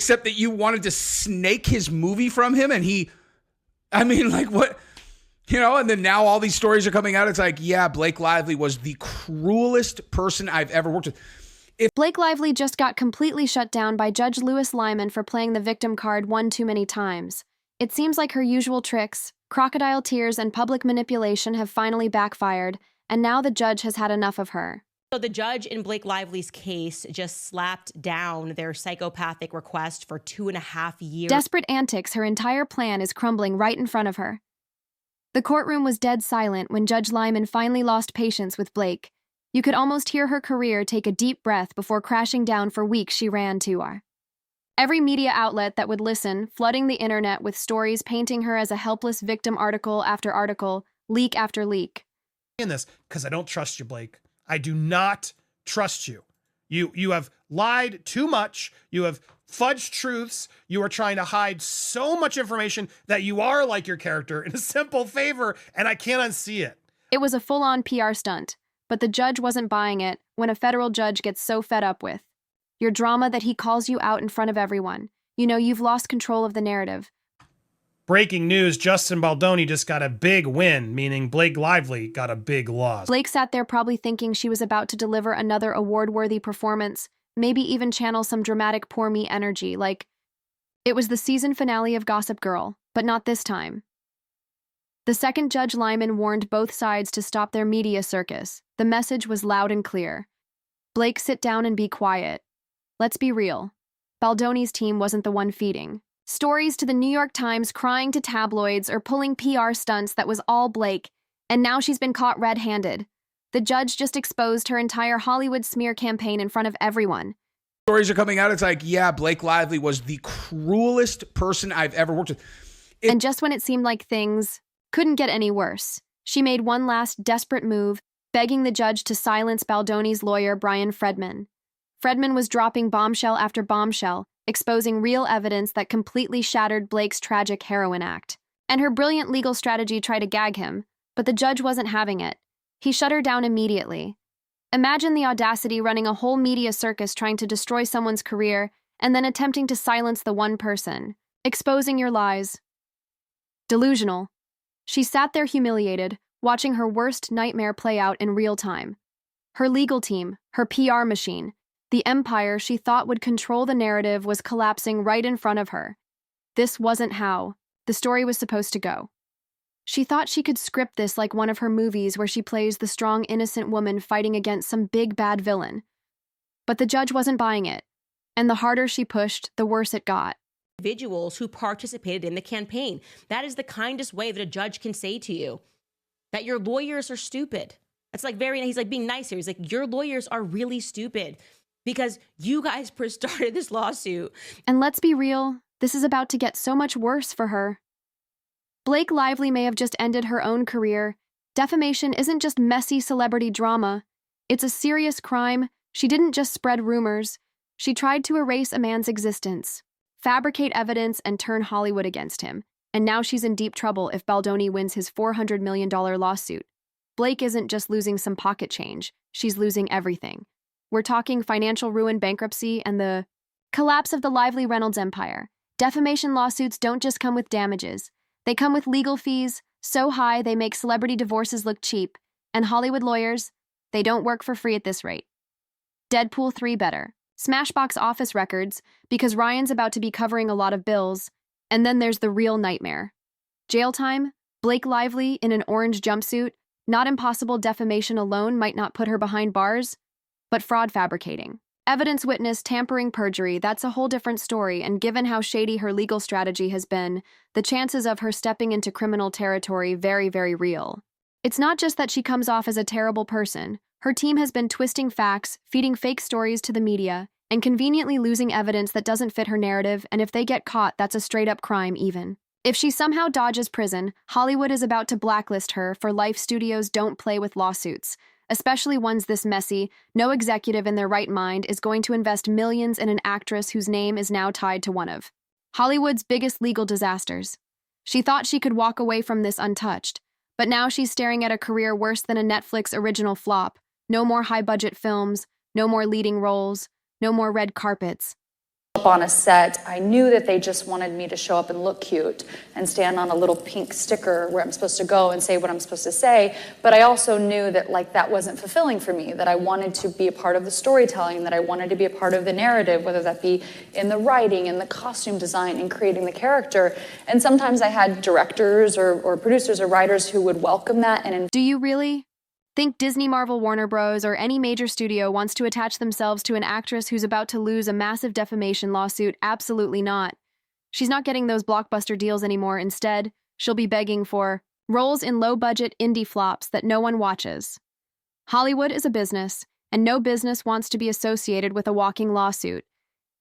except that you wanted to snake his movie from him. And what, and then now all these stories are coming out. It's like, yeah, Blake Lively was the cruelest person I've ever worked with. Blake Lively just got completely shut down by Judge Lewis Liman for playing the victim card one too many times. It seems like her usual tricks, crocodile tears, and public manipulation have finally backfired, and now the judge has had enough of her. So the judge in Blake Lively's case just slapped down their psychopathic request for 2.5 years. Desperate antics, her entire plan is crumbling right in front of her. The courtroom was dead silent when Judge Liman finally lost patience with Blake. You could almost hear her career take a deep breath before crashing down. For weeks she ran to her. Every media outlet that would listen, flooding the internet with stories painting her as a helpless victim, article after article, leak after leak. In this, because I don't trust you, Blake. I do not trust you. You have lied too much. You have fudged truths. You are trying to hide so much information that you are like your character in a simple favor, and I can't unsee it. It was a full-on PR stunt, but the judge wasn't buying it when a federal judge gets so fed up with your drama that he calls you out in front of everyone. You've lost control of the narrative. Breaking news, Justin Baldoni just got a big win, meaning Blake Lively got a big loss. Blake sat there probably thinking she was about to deliver another award-worthy performance, maybe even channel some dramatic poor me energy, like it was the season finale of Gossip Girl, but not this time. The second Judge Liman warned both sides to stop their media circus. The message was loud and clear. Blake, sit down and be quiet. Let's be real. Baldoni's team wasn't the one feeding stories to the New York Times, crying to tabloids, or pulling PR stunts. That was all Blake, and now she's been caught red-handed. The judge just exposed her entire Hollywood smear campaign in front of everyone. Stories are coming out. It's like, yeah, Blake Lively was the cruelest person I've ever worked with. And just when it seemed like things couldn't get any worse, she made one last desperate move, begging the judge to silence Baldoni's lawyer, Brian Fredman. Fredman was dropping bombshell after bombshell, exposing real evidence that completely shattered Blake's tragic heroin act. And her brilliant legal strategy tried to gag him, but the judge wasn't having it. He shut her down immediately. Imagine the audacity, running a whole media circus trying to destroy someone's career and then attempting to silence the one person, exposing your lies. Delusional. She sat there humiliated, watching her worst nightmare play out in real time. Her legal team, her PR machine, the empire she thought would control the narrative was collapsing right in front of her. This wasn't how the story was supposed to go. She thought she could script this like one of her movies where she plays the strong, innocent woman fighting against some big bad villain. But the judge wasn't buying it, and the harder she pushed, the worse it got. Individuals who participated in the campaign. That is the kindest way that a judge can say to you that your lawyers are stupid. That's like he's like being nice here. He's like, your lawyers are really stupid because you guys started this lawsuit. And let's be real, this is about to get so much worse for her. Blake Lively may have just ended her own career. Defamation isn't just messy celebrity drama. It's a serious crime. She didn't just spread rumors. She tried to erase a man's existence, fabricate evidence, and turn Hollywood against him. And now she's in deep trouble if Baldoni wins his $400 million lawsuit. Blake isn't just losing some pocket change. She's losing everything. We're talking financial ruin, bankruptcy, and the collapse of the Lively Reynolds empire. Defamation lawsuits don't just come with damages. They come with legal fees so high they make celebrity divorces look cheap. And Hollywood lawyers, they don't work for free at this rate. Deadpool 3 better. Smash box office records, because Ryan's about to be covering a lot of bills. And then there's the real nightmare. Jail time, Blake Lively in an orange jumpsuit. Not impossible. Defamation alone might not put her behind bars, but fraud, fabricating evidence, witness tampering, perjury, that's a whole different story. And given how shady her legal strategy has been, the chances of her stepping into criminal territory very, very real. It's not just that she comes off as a terrible person. Her team has been twisting facts, feeding fake stories to the media, and conveniently losing evidence that doesn't fit her narrative, and if they get caught, that's a straight-up crime even. If she somehow dodges prison, Hollywood is about to blacklist her for life. Studios don't play with lawsuits, especially ones this messy. No executive in their right mind is going to invest millions in an actress whose name is now tied to one of Hollywood's biggest legal disasters. She thought she could walk away from this untouched, but now she's staring at a career worse than a Netflix original flop. No more high-budget films, no more leading roles, no more red carpets. up on a set, I knew that they just wanted me to show up and look cute and stand on a little pink sticker where I'm supposed to go and say what I'm supposed to say. But I also knew that like that wasn't fulfilling for me, that I wanted to be a part of the storytelling, that I wanted to be a part of the narrative, whether that be in the writing, in the costume design, in creating the character. And sometimes I had directors or producers or writers who would welcome that. And Do you really? Think Disney, Marvel, Warner Bros., or any major studio wants to attach themselves to an actress who's about to lose a massive defamation lawsuit? Absolutely not. She's not getting those blockbuster deals anymore. Instead, she'll be begging for roles in low-budget indie flops that no one watches. Hollywood is a business, and no business wants to be associated with a walking lawsuit.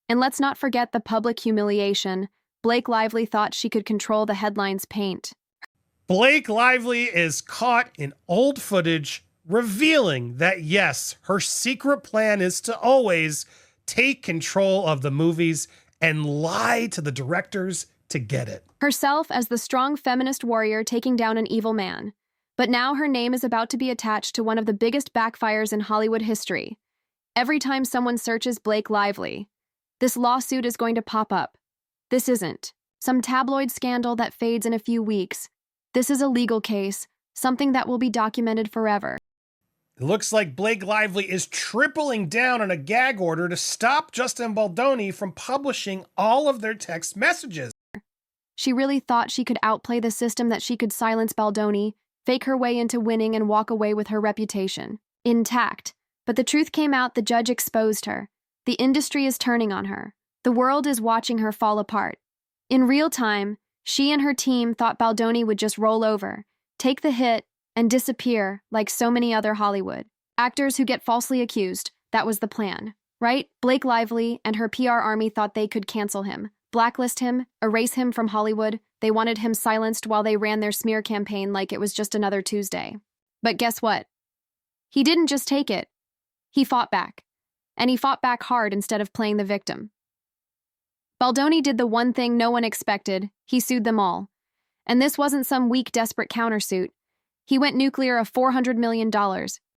And let's not forget the public humiliation. Blake Lively thought she could control the headlines paint. Blake Lively is caught in old footage revealing that, yes, her secret plan is to always take control of the movies and lie to the directors to get it. Herself as the strong feminist warrior taking down an evil man. But now her name is about to be attached to one of the biggest backfires in Hollywood history. Every time someone searches Blake Lively, this lawsuit is going to pop up. This isn't some tabloid scandal that fades in a few weeks. This is a legal case, something that will be documented forever. It looks like Blake Lively is tripling down on a gag order to stop Justin Baldoni from publishing all of their text messages. She really thought she could outplay the system, that she could silence Baldoni, fake her way into winning, and walk away with her reputation intact. But the truth came out. The judge exposed her. The industry is turning on her. The world is watching her fall apart. In real time, she and her team thought Baldoni would just roll over, take the hit, and disappear like so many other Hollywood actors who get falsely accused. That was the plan, right? Blake Lively and her PR army thought they could cancel him, blacklist him, erase him from Hollywood. They wanted him silenced while they ran their smear campaign like it was just another Tuesday. But guess what? He didn't just take it. He fought back. And he fought back hard instead of playing the victim. Baldoni did the one thing no one expected. He sued them all. And this wasn't some weak, desperate countersuit. He went nuclear of $400 million.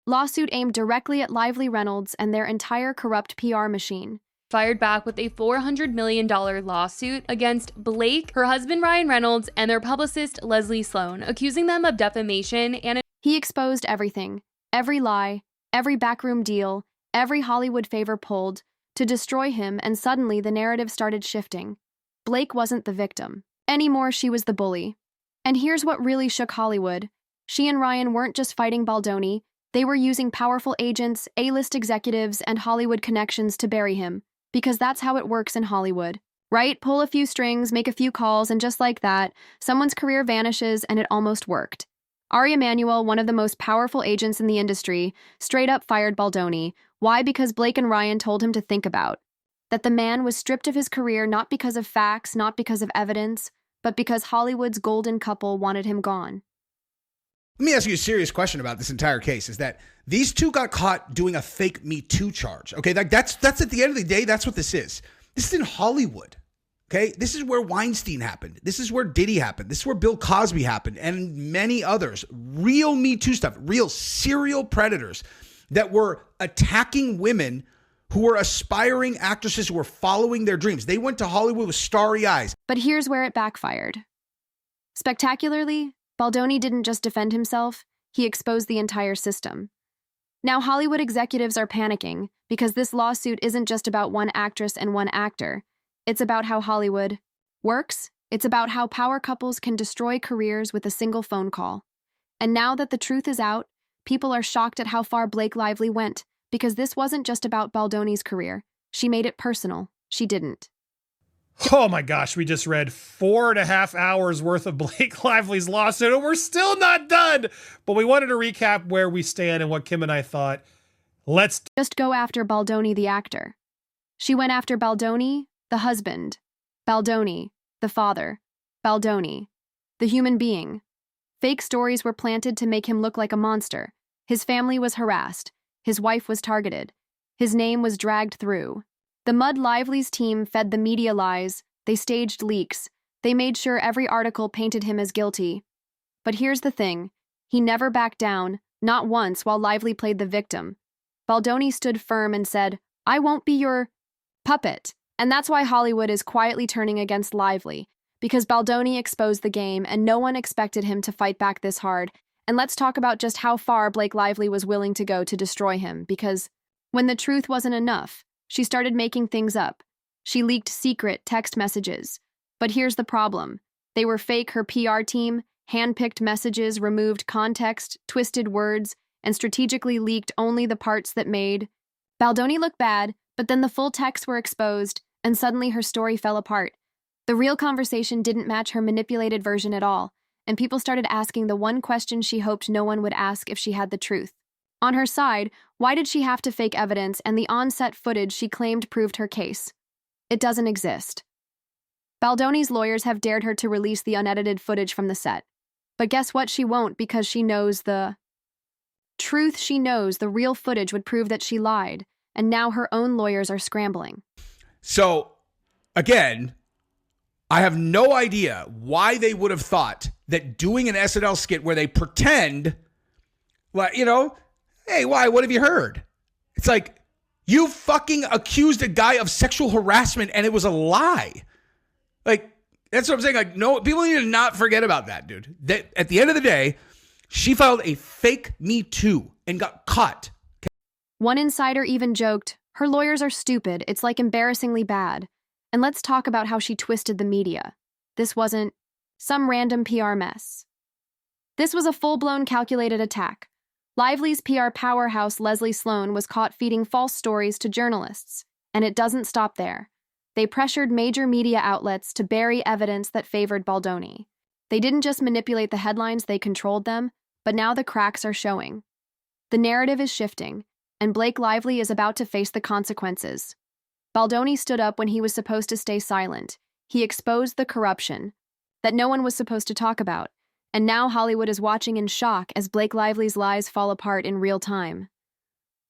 Lawsuit aimed directly at Lively Reynolds and their entire corrupt PR machine. Fired back with a $400 million lawsuit against Blake, her husband Ryan Reynolds, and their publicist Leslie Sloan, accusing them of defamation and... He exposed everything. Every lie, every backroom deal, every Hollywood favor pulled, to destroy him, and suddenly the narrative started shifting. Blake wasn't the victim. Anymore, she was the bully. And here's what really shook Hollywood. She and Ryan weren't just fighting Baldoni, they were using powerful agents, A-list executives, and Hollywood connections to bury him. Because that's how it works in Hollywood. Right? Pull a few strings, make a few calls, and just like that, someone's career vanishes, and it almost worked. Ari Emanuel, one of the most powerful agents in the industry, straight up fired Baldoni. Why? Because Blake and Ryan told him to think about that the man was stripped of his career not because of facts, not because of evidence, but because Hollywood's golden couple wanted him gone. Let me ask you a serious question about this entire case, is that these two got caught doing a fake Me Too charge. Okay, that's at the end of the day, that's what this is. This is in Hollywood. Okay, this is where Weinstein happened. This is where Diddy happened. This is where Bill Cosby happened, and many others. Real Me Too stuff, real serial predators that were attacking women who were aspiring actresses who were following their dreams. They went to Hollywood with starry eyes. But here's where it backfired. Spectacularly, Baldoni didn't just defend himself, he exposed the entire system. Now Hollywood executives are panicking because this lawsuit isn't just about one actress and one actor. It's about how Hollywood works. It's about how power couples can destroy careers with a single phone call. And now that the truth is out, people are shocked at how far Blake Lively went, because this wasn't just about Baldoni's career. She made it personal. She didn't. Oh my gosh, we just read 4.5 hours worth of Blake Lively's lawsuit, and we're still not done. But we wanted to recap where we stand and what Kim and I thought. Let's just go after Baldoni, the actor. She went after Baldoni, the husband. Baldoni, the father. Baldoni, the human being. Fake stories were planted to make him look like a monster. His family was harassed. His wife was targeted. His name was dragged through. The Mud Lively's team fed the media lies. They staged leaks. They made sure every article painted him as guilty. But here's the thing. He never backed down, not once, while Lively played the victim. Baldoni stood firm and said, "I won't be your puppet. And that's why Hollywood is quietly turning against Lively, because Baldoni exposed the game and no one expected him to fight back this hard. And let's talk about just how far Blake Lively was willing to go to destroy him, because when the truth wasn't enough, she started making things up. She leaked secret text messages. But here's the problem. They were fake. Her PR team handpicked messages, removed context, twisted words, and strategically leaked only the parts that made Baldoni look bad, but then the full texts were exposed, and suddenly her story fell apart. The real conversation didn't match her manipulated version at all, and people started asking the one question she hoped no one would ask if she had the truth. On her side, why did she have to fake evidence and the on-set footage she claimed proved her case? It doesn't exist. Baldoni's lawyers have dared her to release the unedited footage from the set. But guess what? She won't, because she knows the truth. She knows the real footage would prove that she lied, and now her own lawyers are scrambling. So, again, I have no idea why they would have thought that doing an SNL skit where they pretend, like, you know, hey, why? What have you heard? It's like, you fucking accused a guy of sexual harassment and it was a lie. Like, that's what I'm saying. Like, no, people need to not forget about that, dude. That at the end of the day, she filed a fake Me Too and got caught. One insider even joked, her lawyers are stupid. It's like embarrassingly bad. And let's talk about how she twisted the media. This wasn't some random PR mess. This was a full-blown calculated attack. Lively's PR powerhouse, Leslie Sloan, was caught feeding false stories to journalists. And it doesn't stop there. They pressured major media outlets to bury evidence that favored Baldoni. They didn't just manipulate the headlines, they controlled them, but now the cracks are showing. The narrative is shifting, and Blake Lively is about to face the consequences. Baldoni stood up when he was supposed to stay silent. He exposed the corruption that no one was supposed to talk about, and now Hollywood is watching in shock as Blake Lively's lies fall apart in real time.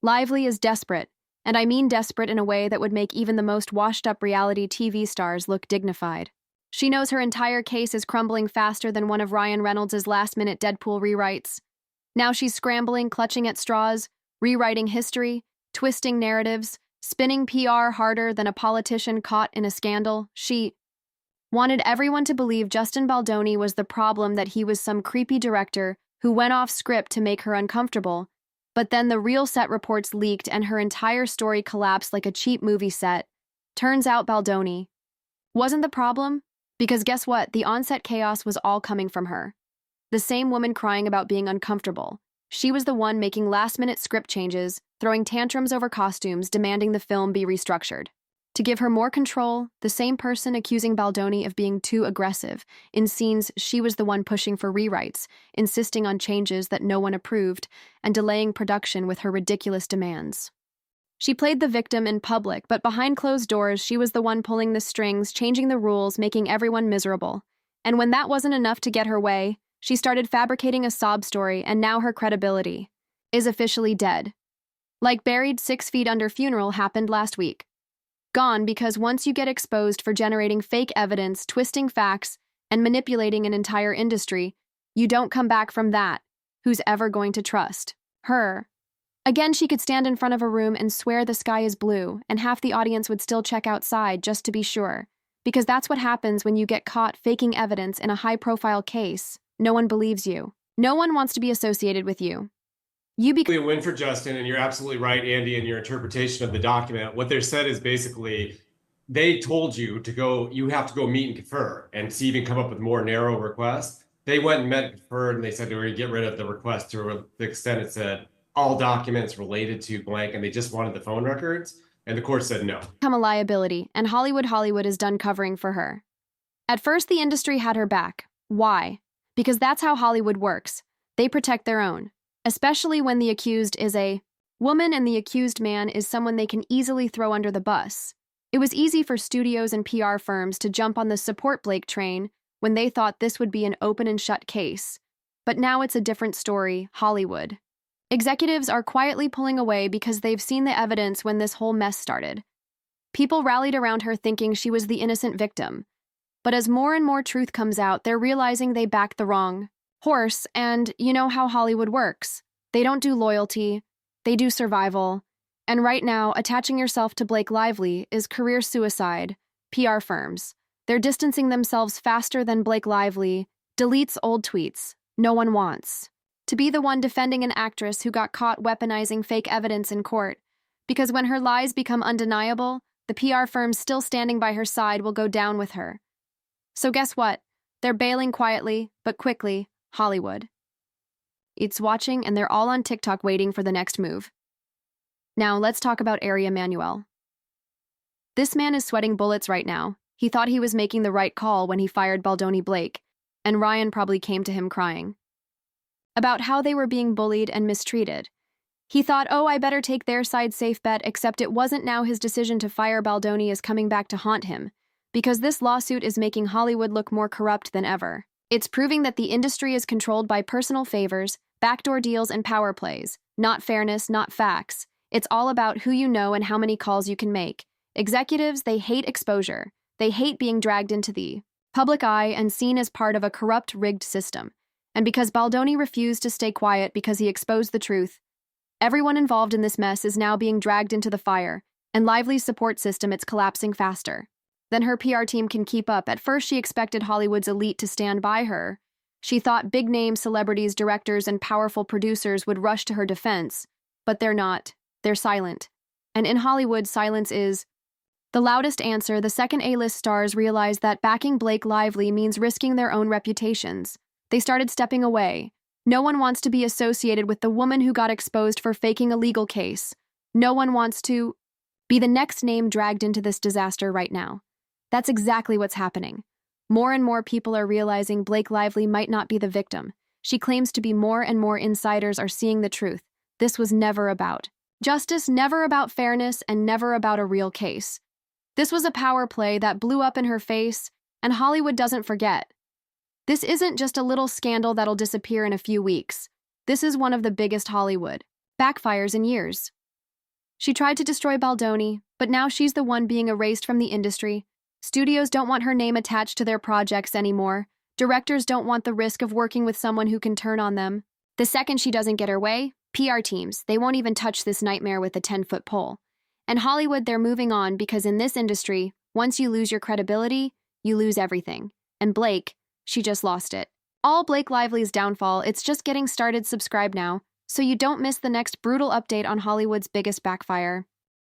Lively is desperate, and I mean desperate in a way that would make even the most washed-up reality TV stars look dignified. She knows her entire case is crumbling faster than one of Ryan Reynolds' last-minute Deadpool rewrites. Now she's scrambling, clutching at straws, rewriting history, twisting narratives, spinning PR harder than a politician caught in a scandal. She wanted everyone to believe Justin Baldoni was the problem, that he was some creepy director who went off script to make her uncomfortable. But then the real set reports leaked and her entire story collapsed like a cheap movie set. Turns out Baldoni wasn't the problem, because guess what? The on-set chaos was all coming from her. The same woman crying about being uncomfortable. She was the one making last-minute script changes, throwing tantrums over costumes, demanding the film be restructured. To give her more control, the same person accusing Baldoni of being too aggressive. In scenes, she was the one pushing for rewrites, insisting on changes that no one approved, and delaying production with her ridiculous demands. She played the victim in public, but behind closed doors, she was the one pulling the strings, changing the rules, making everyone miserable. And when that wasn't enough to get her way, she started fabricating a sob story, and now her credibility is officially dead. Like buried 6 feet under funeral happened last week. Gone, because once you get exposed for generating fake evidence, twisting facts, and manipulating an entire industry, you don't come back from that. Who's ever going to trust her? Again, she could stand in front of a room and swear the sky is blue, and half the audience would still check outside just to be sure. Because that's what happens when you get caught faking evidence in a high-profile case. No one believes you. No one wants to be associated with you. You become a win for Justin, and you're absolutely right, Andy, in your interpretation of the document. What they said is basically they told you to go, you have to go meet and confer and see even come up with more narrow requests. They went and met and conferred, and they said they were going to get rid of the request to the extent it said all documents related to blank, and they just wanted the phone records. And the court said no. Become a liability, and Hollywood is done covering for her. At first, the industry had her back. Why? Because that's how Hollywood works. They protect their own. Especially when the accused is a woman and the accused man is someone they can easily throw under the bus. It was easy for studios and PR firms to jump on the support Blake train when they thought this would be an open and shut case. But now it's a different story, Hollywood. Executives are quietly pulling away because they've seen the evidence when this whole mess started. People rallied around her thinking she was the innocent victim. But as more and more truth comes out, they're realizing they backed the wrong horse, and you know how Hollywood works. They don't do loyalty, they do survival, And right now, attaching yourself to Blake Lively is career suicide. PR firms. They're distancing themselves faster than Blake Lively deletes old tweets no one wants. To be the one defending an actress who got caught weaponizing fake evidence in court. Because when her lies become undeniable, the PR firms still standing by her side will go down with her. So guess what? They're bailing quietly, but quickly, Hollywood. It's watching, and they're all on TikTok waiting for the next move. Now, let's talk about Ari Emanuel. This man is sweating bullets right now. He thought he was making the right call when he fired Baldoni Blake, and Ryan probably came to him crying about how they were being bullied and mistreated. He thought, oh, I better take their side, safe bet, except it wasn't. Now his decision to fire Baldoni is coming back to haunt him, because this lawsuit is making Hollywood look more corrupt than ever. It's proving that the industry is controlled by personal favors, backdoor deals, and power plays. Not fairness, not facts. It's all about who you know and how many calls you can make. Executives, they hate exposure. They hate being dragged into the public eye and seen as part of a corrupt, rigged system. And because Baldoni refused to stay quiet because he exposed the truth, everyone involved in this mess is now being dragged into the fire, and Lively's support system, it's collapsing faster than her PR team can keep up. At first, she expected Hollywood's elite to stand by her. She thought big-name celebrities, directors, and powerful producers would rush to her defense, but they're not. They're silent. And in Hollywood, silence is the loudest answer. The second A-list stars realized that backing Blake Lively means risking their own reputations. They started stepping away. No one wants to be associated with the woman who got exposed for faking a legal case. No one wants to be the next name dragged into this disaster right now. That's exactly what's happening. More and more people are realizing Blake Lively might not be the victim. She claims to be more and more insiders are seeing the truth. This was never about justice, never about fairness, and never about a real case. This was a power play that blew up in her face, and Hollywood doesn't forget. This isn't just a little scandal that'll disappear in a few weeks. This is one of the biggest Hollywood backfires in years. She tried to destroy Baldoni, but now she's the one being erased from the industry. Studios don't want her name attached to their projects anymore. Directors don't want the risk of working with someone who can turn on them. The second she doesn't get her way, PR teams, they won't even touch this nightmare with a 10-foot pole. And Hollywood, they're moving on because in this industry, once you lose your credibility, you lose everything. And Blake, she just lost it. All Blake Lively's downfall, it's just getting started. Subscribe now, so you don't miss the next brutal update on Hollywood's biggest backfire.